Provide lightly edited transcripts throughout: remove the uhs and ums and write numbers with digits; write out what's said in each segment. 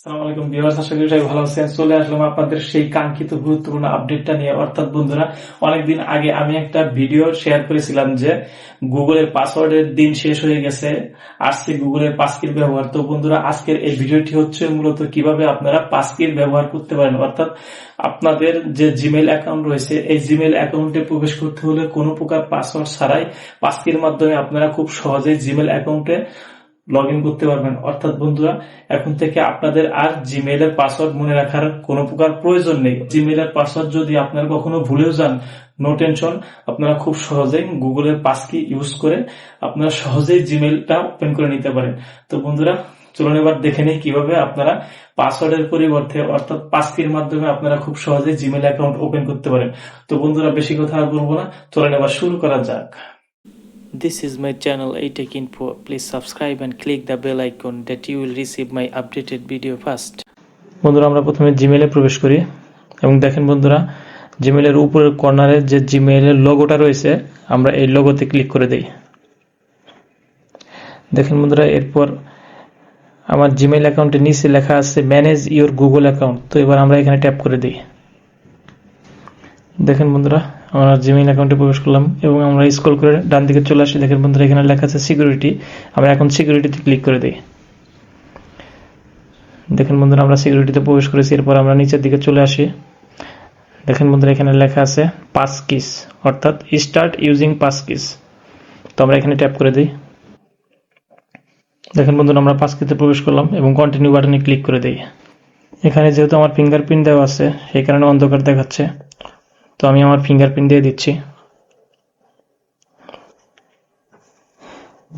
আসসালামু আলাইকুম ভিউয়ার্স, আশা করি সবাই ভালো আছেন। চলে আসলাম আপনাদের সেই কাঙ্ক্ষিত গুরুত্বপূর্ণ আপডেটটা নিয়ে। অর্থাৎ বন্ধুরা, অনেকদিন আগে আমি একটা ভিডিও শেয়ার করেছিলাম যে গুগলের পাসওয়ার্ডের দিন শেষ হয়ে গেছে, আসছে গুগলের পাসকির ব্যবহার। তো বন্ধুরা, আজকের এই ভিডিওটি হচ্ছে মূলত কিভাবে আপনারা পাসকির ব্যবহার করতে পারেন। অর্থাৎ আপনাদের যে জিমেইল অ্যাকাউন্ট রয়েছে, এই জিমেইল অ্যাকাউন্টে প্রবেশ করতে হলে কোনো প্রকার পাসওয়ার্ড ছাড়াই পাসকির মাধ্যমে আপনারা খুব সহজেই জিমেইল অ্যাকাউন্টে লগ ইন করতে পারবেন। অর্থাৎ বন্ধুরা, এখন থেকে আপনাদের আর জিমেইলের পাসওয়ার্ড মনে রাখার কোনো প্রকার প্রয়োজন নেই। জিমেইলের পাসওয়ার্ড যদি আপনারা কখনো ভুলেও যান, নো টেনশন, আপনারা খুব সহজেই গুগলের পাসকি ইউজ করে আপনারা সহজেই জিমেইলটা ওপেন করে নিতে পারেন। তো বন্ধুরা, চলুন এবার দেখে নিই কিভাবে আপনারা পাসওয়ার্ডের পরিবর্তে অর্থাৎ পাসকির মাধ্যমে আপনারা খুব সহজেই জিমেইল অ্যাকাউন্ট ওপেন করতে পারেন। তো বন্ধুরা, বেশি কথা আর বলবো না, চলুন এবার শুরু করা যাক। This is my channel A.Teck-Info. Please subscribe and click the bell icon that you will receive my updated video first. বন্ধুরা, আমরা প্রথমে জিমেইলে প্রবেশ করি এবং দেখেন বন্ধুরা, জিমেইলের উপরের কর্নারে যে জিমেইলের লোগোটা রয়েছে, আমরা এই লোগোতে ক্লিক করে দেই। দেখেন বন্ধুরা, এরপর আমার জিমেইল অ্যাকাউন্টের নিচে লেখা আছে ম্যানেজ ইওর গুগল অ্যাকাউন্ট। তো এবার আমরা এখানে ট্যাপ করে দিই। দেখেন বন্ধুরা, আমরা জিমেইল অ্যাকাউন্টে প্রবেশ করলাম এবং আমরা স্ক্রল করে ডান দিকে চলে আসি। দেখেন বন্ধুরা, এখানে লেখা আছে সিকিউরিটি। আমরা এখন সিকিউরিটিতে ক্লিক করে দিই। দেখেন বন্ধুরা, আমরা সিকিউরিটিতে প্রবেশ করেছি। এরপর আমরা নিচের দিকে চলে আসি। দেখেন বন্ধুরা, এখানে লেখা আছে পাসকিস, অর্থাৎ স্টার্ট ইউজিং পাসকিস। তো আমরা এখানে ট্যাপ করে দিই। দেখেন বন্ধুরা, আমরা পাসকিতে প্রবেশ করলাম এবং কন্টিনিউ বাটনে ক্লিক করে দিই। এখানে যেহেতু আমার ফিঙ্গারপ্রিন্ট দেওয়া আছে, সেই কারণে অন্ধকার দেখাচ্ছে। তো আমি আমার ফিঙ্গারপ্রিন্ট দিয়ে দিচ্ছি।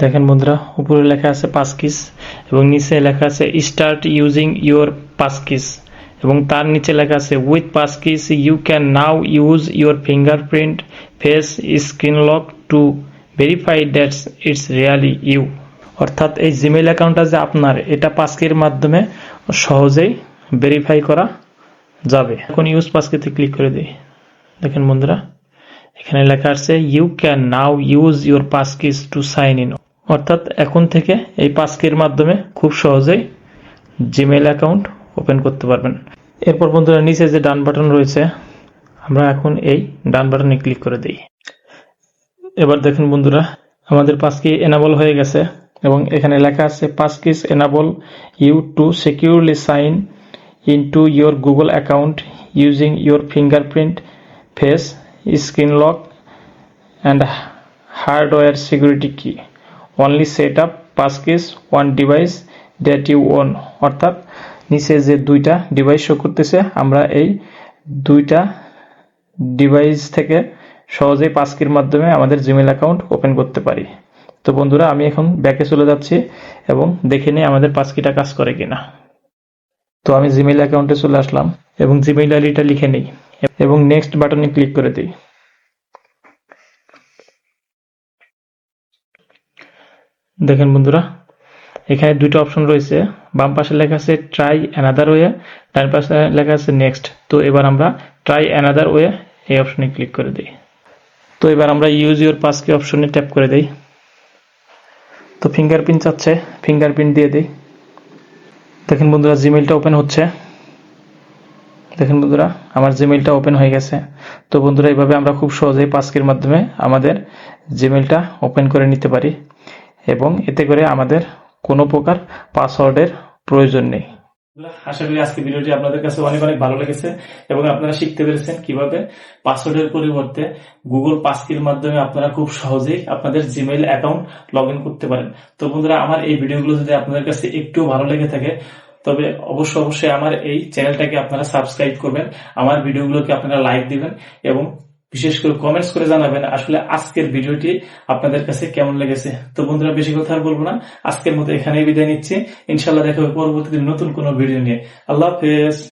দেখেন বন্ধুরা, উপরে লেখা আছে পাসকিস এবং নিচে লেখা আছে স্টার্ট ইউজিং ইউর পাসকিস এবং তার নিচে লেখা আছে with passkeys you can now use your fingerprint face screen lock to verify that it's really you. অর্থাৎ এই জিমেইল অ্যাকাউন্টটা যে আপনার, এটা পাসকির মাধ্যমে সহজেই ভেরিফাই করা যাবে। এখন ইউজ পাসকিতে ক্লিক করে দিই। দেখেন বন্ধুরা, এখানে লেখা আছে you can now use your passkeys to sign in. অর্থাৎ এখন থেকে এই পাসকির মাধ্যমে খুব সহজেই জিমেইল অ্যাকাউন্ট ওপেন করতে পারবেন। এরপর বন্ধুরা, নিচে যে ডান বাটন রয়েছে, আমরা এখন এই ডান বাটনে ক্লিক করে দিই। এবার দেখেন বন্ধুরা, আমাদের পাসকি এনাবল হয়ে গেছে এবং এখানে লেখা আছে passkeys enable you to securely sign into your Google account using your fingerprint face screen lock and hardware security key only set up passkeys one device that you own. অর্থাৎ নিচে যে দুইটা ডিভাইস শো করতেছে, আমরা এই দুইটা device থেকে সহজেই পাসকির মাধ্যমে আমাদের জিমেইল অ্যাকাউন্ট ওপেন করতে পারি। তো বন্ধুরা, আমি এখন ব্যাকে চলে যাচ্ছি এবং দেখে নিই আমাদের পাসকিটা কাজ করে কিনা। তো আমি জিমেইল অ্যাকাউন্টে চলে আসলাম এবং জিমেইল আইডিটা লিখে নিই এবং নেক্সট বাটনে ক্লিক করে দিই। দেখেন বন্ধুরা, এখানে দুটো অপশন রয়েছে। বাম পাশে লেখা আছে ট্রাই অ্যানাদার ওয়ে, ডান পাশে লেখা আছে নেক্সট। তো এবার আমরা ট্রাই অ্যানাদার ওয়ে এই অপশনে ক্লিক করে দিই। তো এবার আমরা ইউজ ইউর পাসকি অপশনে ট্যাপ করে দিই। তো ফিঙ্গারপ্রিন্ট চাচ্ছে, ফিঙ্গারপ্রিন্ট দিয়ে দিই। দেখেন বন্ধুরা, জিমেইলটা ওপেন হচ্ছে। দেখেন বন্ধুরা, আমার জিমেইলটা ওপেন হয়ে গেছে। তো বন্ধুরা, এইভাবে আমরা খুব সহজেই পাসকির মাধ্যমে আমাদের জিমেইলটা ওপেন করে নিতে পারি এবং এতে করে আমাদের কোনো প্রকার পাসওয়ার্ডের প্রয়োজন নেই। আশা করি আজকে ভিডিওটি আপনাদের কাছে অনেক অনেক ভালো লেগেছে এবং আপনারা শিখতে পেরেছেন কিভাবে পাসওয়ার্ডের পরিবর্তে গুগল পাসকির মাধ্যমে আপনারা খুব সহজেই আপনাদের জিমেইল অ্যাকাউন্ট লগ ইন করতে পারেন। তো বন্ধুরা, আমার এই ভিডিওগুলো যদি আপনাদের কাছে একটু ভালো লেগে থাকে, তবে অবশ্যই আমার এই চ্যানেলটাকে আপনারা সাবস্ক্রাইব করবেন, আমার ভিডিওগুলোকে আপনারা লাইক দিবেন এবং বিশেষ করে কমেন্টস করে জানাবেন আসলে আজকের ভিডিওটি আপনাদের কাছে কেমন লেগেছে। তো বন্ধুরা, বেশি কথা আর বলবো না, আজকের মতো এখানেই বিদায় নিচ্ছি। ইনশাল্লাহ দেখা হবে পরবর্তীতে নতুন কোনো ভিডিও নিয়ে। আল্লাহ হাফেজ।